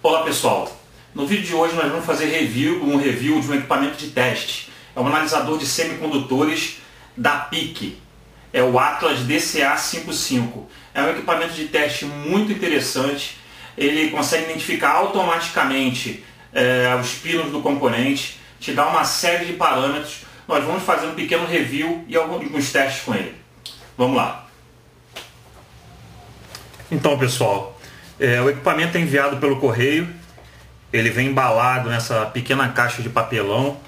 Olá pessoal, no vídeo de hoje nós vamos fazer um review de um equipamento de teste. É um analisador de semicondutores da PIC, é o Atlas DCA55. É um equipamento de teste muito interessante, ele consegue identificar automaticamente os pinos do componente, te dá uma série de parâmetros. Nós vamos fazer um pequeno review e alguns testes com ele. Vamos lá. Então pessoal, o equipamento é enviado pelo correio, ele vem embalado nessa pequena caixa de papelão,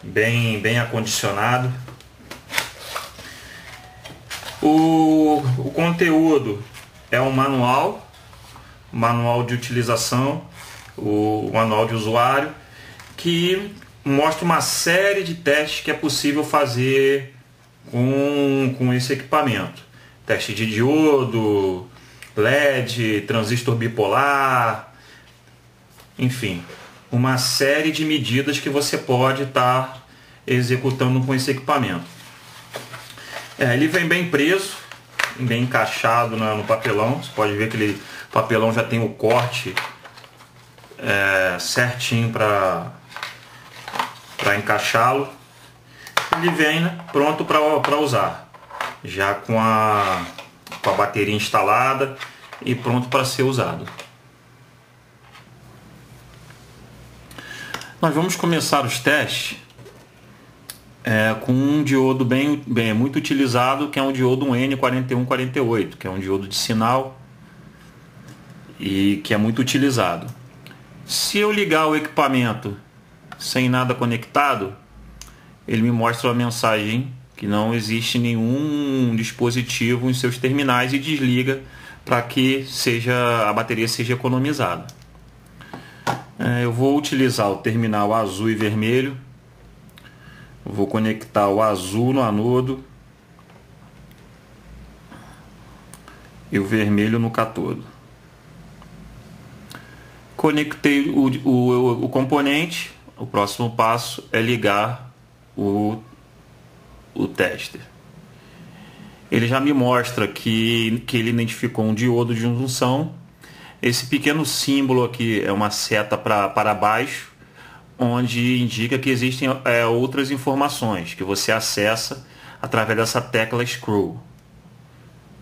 bem acondicionado. O conteúdo é um manual de utilização, o manual de usuário, que mostra uma série de testes que é possível fazer com esse equipamento. Teste de diodo, LED, transistor bipolar, enfim, uma série de medidas que você pode estar executando com esse equipamento. Ele vem bem preso, bem encaixado no papelão. Você pode ver que o papelão já tem o corte certinho para encaixá-lo. Ele vem pronto para usar, já com a bateria instalada e pronto para ser usado. Nós vamos começar os testes com um diodo muito utilizado, que é um diodo N4148, que é um diodo de sinal e que é muito utilizado. Se eu ligar o equipamento sem nada conectado, ele me mostra uma mensagem que não existe nenhum dispositivo em seus terminais e desliga para que a bateria seja economizada. Eu vou utilizar o terminal azul e vermelho. Vou conectar o azul no anodo e o vermelho no cátodo. Conectei o componente. O próximo passo é ligar o tester. Ele já me mostra que ele identificou um diodo de junção. Esse pequeno símbolo aqui é uma seta para baixo, onde indica que existem outras informações que você acessa através dessa tecla Screw.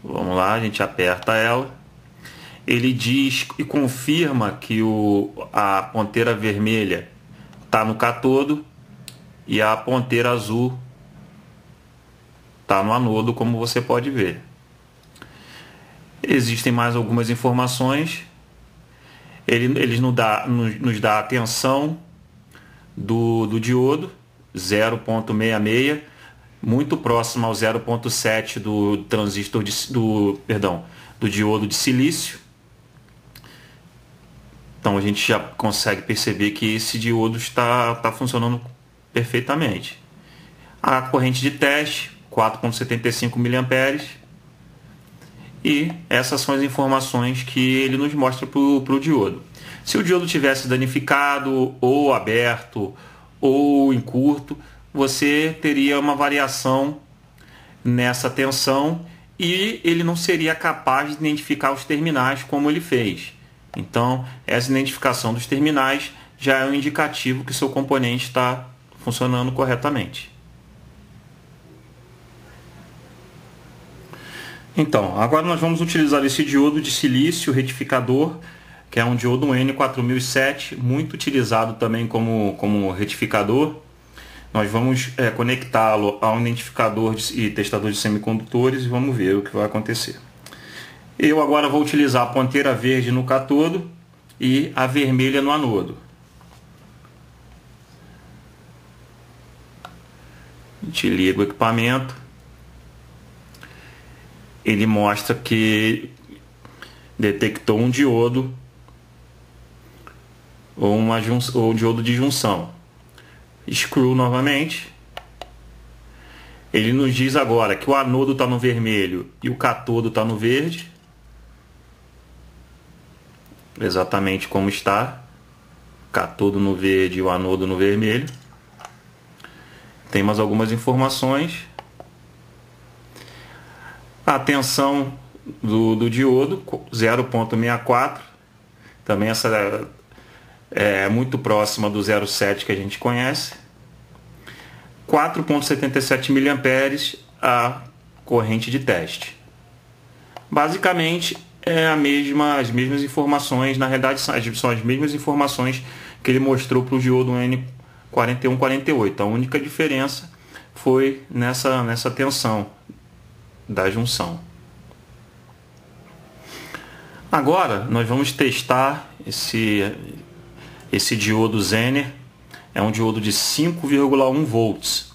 Vamos lá, a gente aperta ela. Ele diz e confirma que a ponteira vermelha está no cátodo e a ponteira azul está no anodo, como você pode ver. Existem mais algumas informações. Ele nos dá a tensão do diodo, 0,66, muito próximo ao 0,7 do transistor do diodo de silício. Então a gente já consegue perceber que esse diodo está funcionando perfeitamente. A corrente de teste, 4,75 mA. E essas são as informações que ele nos mostra para o diodo. Se o diodo tivesse danificado, ou aberto, ou em curto, você teria uma variação nessa tensão e ele não seria capaz de identificar os terminais como ele fez. Então, essa identificação dos terminais já é um indicativo que seu componente está funcionando corretamente. Então, agora nós vamos utilizar esse diodo de silício retificador, que é um diodo N4007, muito utilizado também como retificador. Nós vamos conectá-lo a um identificador e testador de semicondutores e vamos ver o que vai acontecer. Eu agora vou utilizar a ponteira verde no cátodo e a vermelha no anodo. A gente liga o equipamento. Ele mostra que detectou um diodo ou um diodo de junção. Screw novamente. Ele nos diz agora que o anodo está no vermelho e o cátodo está no verde. Exatamente como está. Cátodo no verde e o anodo no vermelho. Tem mais algumas informações. A tensão do diodo, 0,64. Também essa é muito próxima do 0,7 que a gente conhece. 4,77 mA a corrente de teste. Basicamente as mesmas informações, na realidade são as mesmas informações que ele mostrou para o diodo N4148. A única diferença foi nessa tensão da junção. Agora nós vamos testar esse diodo Zener. É um diodo de 5,1 volts.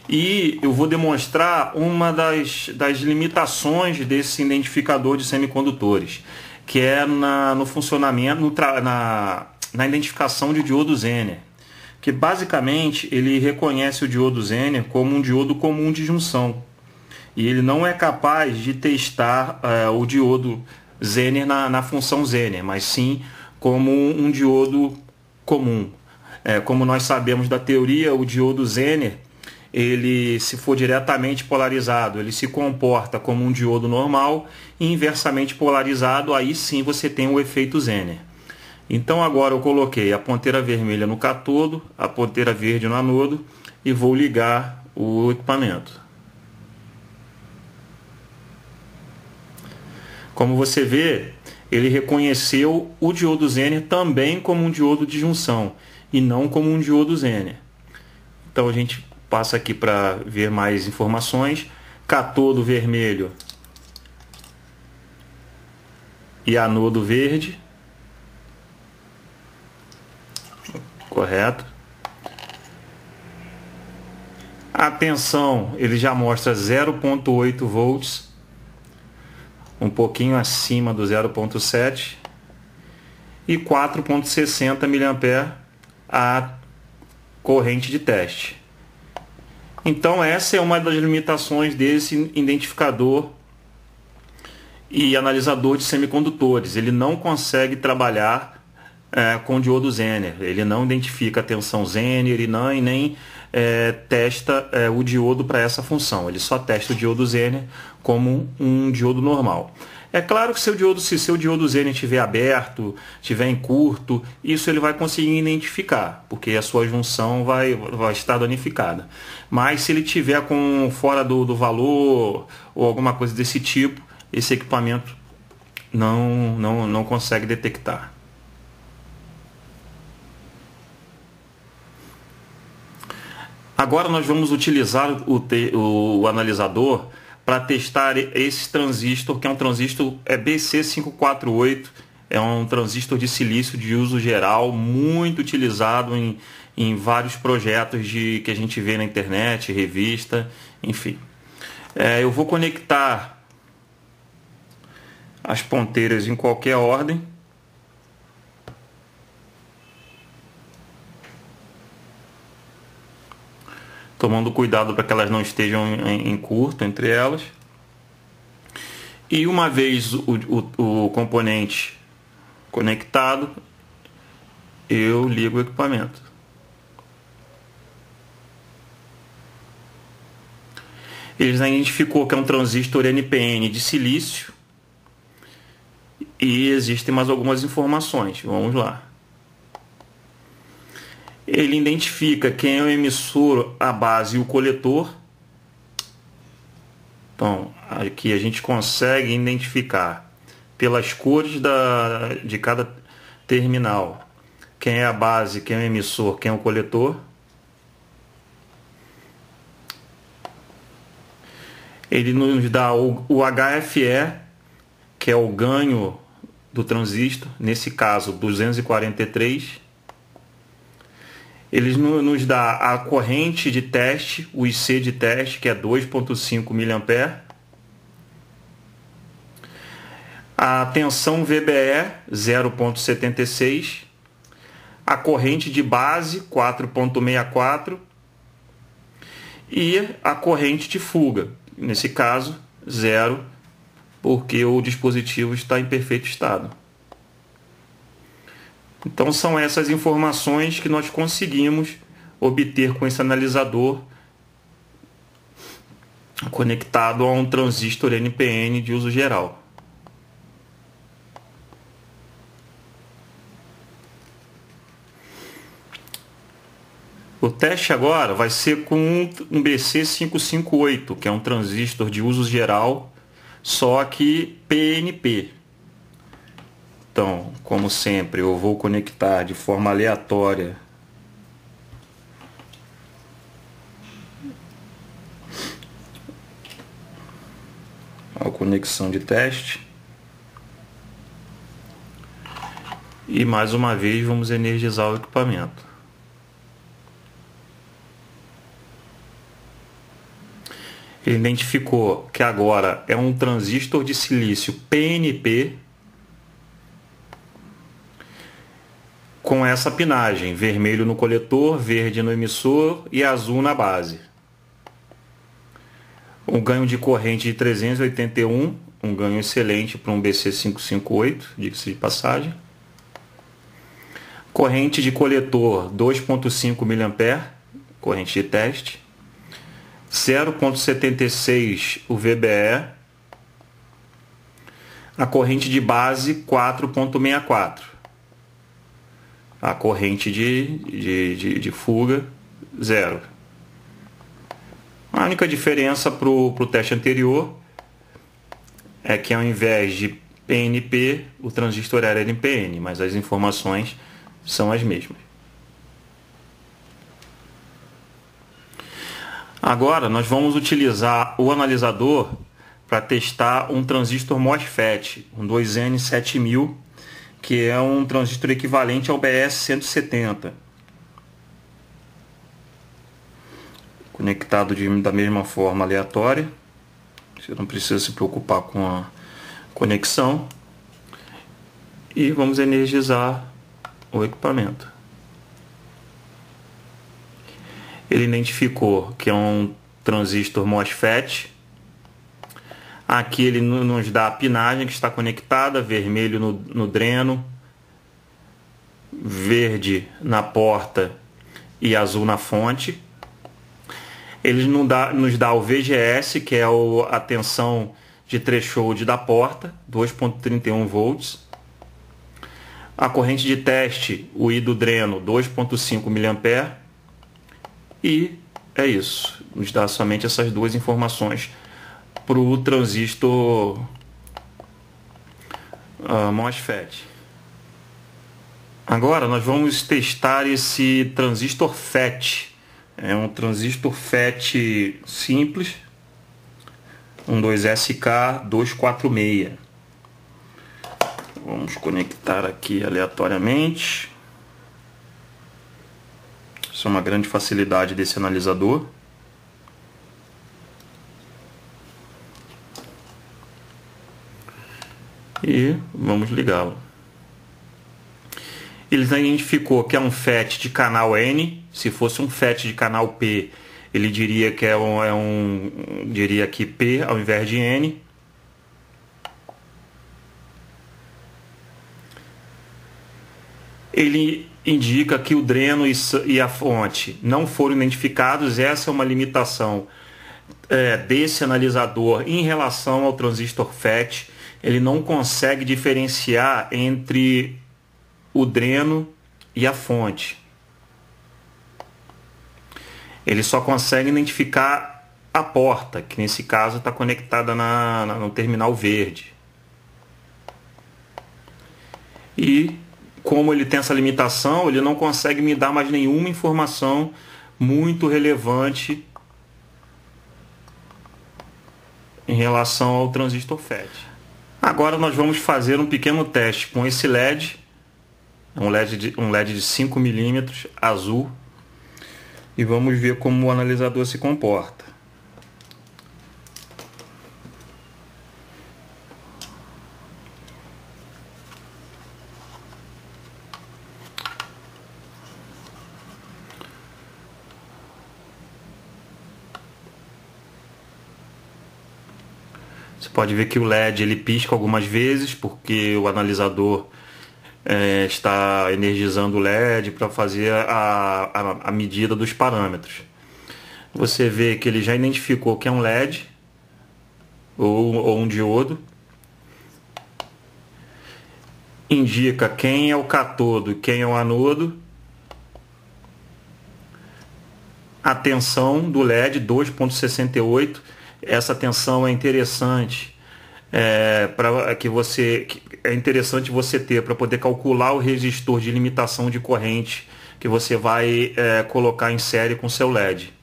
E eu vou demonstrar uma das limitações desse identificador de semicondutores, que é no funcionamento, na identificação de diodo Zener. Que basicamente ele reconhece o diodo Zener como um diodo comum de junção. E ele não é capaz de testar o diodo Zener na função Zener, mas sim como um diodo comum. Como nós sabemos da teoria, o diodo Zener, ele, se for diretamente polarizado, ele se comporta como um diodo normal, e inversamente polarizado, aí sim você tem o efeito Zener. Então agora eu coloquei a ponteira vermelha no catodo, a ponteira verde no anodo, e vou ligar o equipamento. Como você vê, ele reconheceu o diodo Zener também como um diodo de junção e não como um diodo Zener. Então a gente passa aqui para ver mais informações. Catodo vermelho e anodo verde. Correto. A tensão ele já mostra 0,8 volts, um pouquinho acima do 0,7, e 4,60 mA a corrente de teste. Então essa é uma das limitações desse identificador e analisador de semicondutores. Ele não consegue trabalhar com diodo Zener. Ele não identifica a tensão Zener e nem testa o diodo para essa função. Ele só testa o diodo Zener como um diodo normal. É claro que se seu diodo Zener estiver aberto, estiver em curto, isso ele vai conseguir identificar, porque a sua junção vai estar danificada. Mas se ele estiver fora do valor ou alguma coisa desse tipo, esse equipamento não consegue detectar. Agora nós vamos utilizar o analisador para testar esse transistor, que é um transistor BC548, é um transistor de silício de uso geral, muito utilizado em vários projetos que a gente vê na internet, revista, enfim. Eu vou conectar as ponteiras em qualquer ordem. Tomando cuidado para que elas não estejam em curto entre elas. E uma vez o componente conectado, eu ligo o equipamento. Ele já identificou que é um transistor NPN de silício. E existem mais algumas informações. Vamos lá. Ele identifica quem é o emissor, a base e o coletor. Então, aqui a gente consegue identificar pelas cores de cada terminal quem é a base, quem é o emissor, quem é o coletor. Ele nos dá o HFE, que é o ganho do transistor, nesse caso 243. Ele nos dá a corrente de teste, o IC de teste, que é 2,5 mA. A tensão VBE, 0,76. A corrente de base, 4,64. E a corrente de fuga, nesse caso, 0, porque o dispositivo está em perfeito estado. Então são essas informações que nós conseguimos obter com esse analisador conectado a um transistor NPN de uso geral. O teste agora vai ser com um BC558, que é um transistor de uso geral, só que PNP. Então, como sempre, eu vou conectar de forma aleatória a conexão de teste. E mais uma vez vamos energizar o equipamento. Ele identificou que agora é um transistor de silício PNP com essa pinagem: vermelho no coletor, verde no emissor e azul na base. Um ganho de corrente de 381, um ganho excelente para um BC558, diga-se de passagem. Corrente de coletor 2.5 mA, corrente de teste. 0.76 o VBE. A corrente de base 4.64. A corrente de fuga 0. A única diferença para o teste anterior é que ao invés de PNP, o transistor era NPN, mas as informações são as mesmas. Agora nós vamos utilizar o analisador para testar um transistor MOSFET, um 2N7000, que é um transistor equivalente ao BS170. Conectado da mesma forma aleatória. Você não precisa se preocupar com a conexão. E vamos energizar o equipamento. Ele identificou que é um transistor MOSFET. Aqui ele nos dá a pinagem que está conectada: vermelho no dreno, verde na porta e azul na fonte. Ele nos dá o VGS, que é a tensão de threshold da porta, 2.31 volts. A corrente de teste, o I do dreno, 2.5 mA. E é isso. Nos dá somente essas duas informações para o transistor MOSFET. Agora nós vamos testar esse transistor FET. É um transistor FET simples, um 2SK246. Vamos conectar aqui aleatoriamente. Isso é uma grande facilidade desse analisador. E vamos ligá-lo. Ele identificou que é um FET de canal N. Se fosse um FET de canal P, ele diria que diria que P ao invés de N. Ele indica que o dreno e a fonte não foram identificados. Essa é uma limitação desse analisador em relação ao transistor FET. Ele não consegue diferenciar entre o dreno e a fonte. Ele só consegue identificar a porta, que nesse caso está conectada no terminal verde. E como ele tem essa limitação, ele não consegue me dar mais nenhuma informação muito relevante em relação ao transistor FET. Agora nós vamos fazer um pequeno teste com esse LED, um LED de 5 mm azul, e vamos ver como o analisador se comporta. Você pode ver que o LED ele pisca algumas vezes porque o analisador está energizando o LED para fazer a medida dos parâmetros. Você vê que ele já identificou que é um LED ou um diodo. Indica quem é o catodo e quem é o anodo. a tensão do LED 2.68. Essa tensão é interessante, é interessante você ter para poder calcular o resistor de limitação de corrente que você vai colocar em série com seu LED.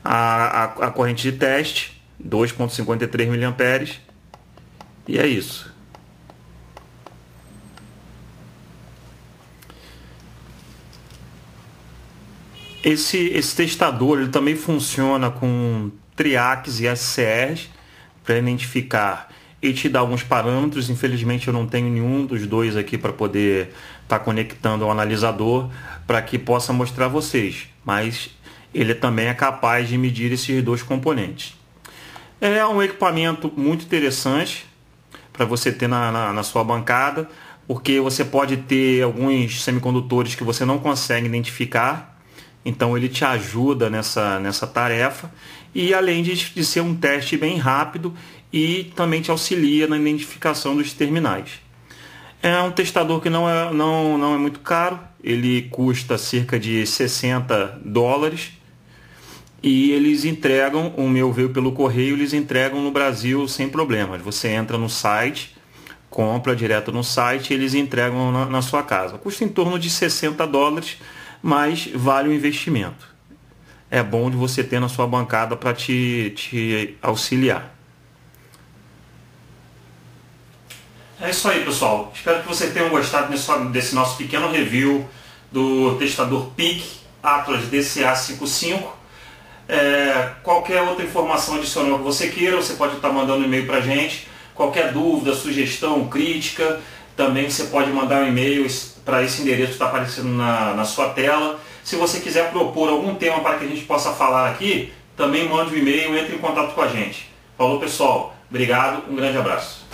A corrente de teste 2.53 mA, e é isso. Esse testador ele também funciona com triacs e SCRs para identificar e te dar alguns parâmetros. Infelizmente eu não tenho nenhum dos dois aqui para poder estar conectando ao analisador para que possa mostrar a vocês, mas ele também é capaz de medir esses dois componentes. É um equipamento muito interessante para você ter na sua bancada, porque você pode ter alguns semicondutores que você não consegue identificar. Então ele te ajuda nessa tarefa, e além de ser um teste bem rápido, e também te auxilia na identificação dos terminais. É um testador que não é muito caro, ele custa cerca de $60, e eles entregam, o meu veio pelo correio, eles entregam no Brasil sem problemas. Você entra no site, compra direto no site, e eles entregam na sua casa. Custa em torno de $60, mas vale o investimento. É bom de você ter na sua bancada para te auxiliar. É isso aí, pessoal. Espero que vocês tenham gostado desse nosso pequeno review do testador PIC Atlas DCA55. Qualquer outra informação adicional que você queira, você pode estar mandando um e-mail para a gente. Qualquer dúvida, sugestão, crítica, também você pode mandar um e-mail para esse endereço que está aparecendo na sua tela. Se você quiser propor algum tema para que a gente possa falar aqui, também mande um e-mail, entre em contato com a gente. Falou, pessoal. Obrigado, um grande abraço.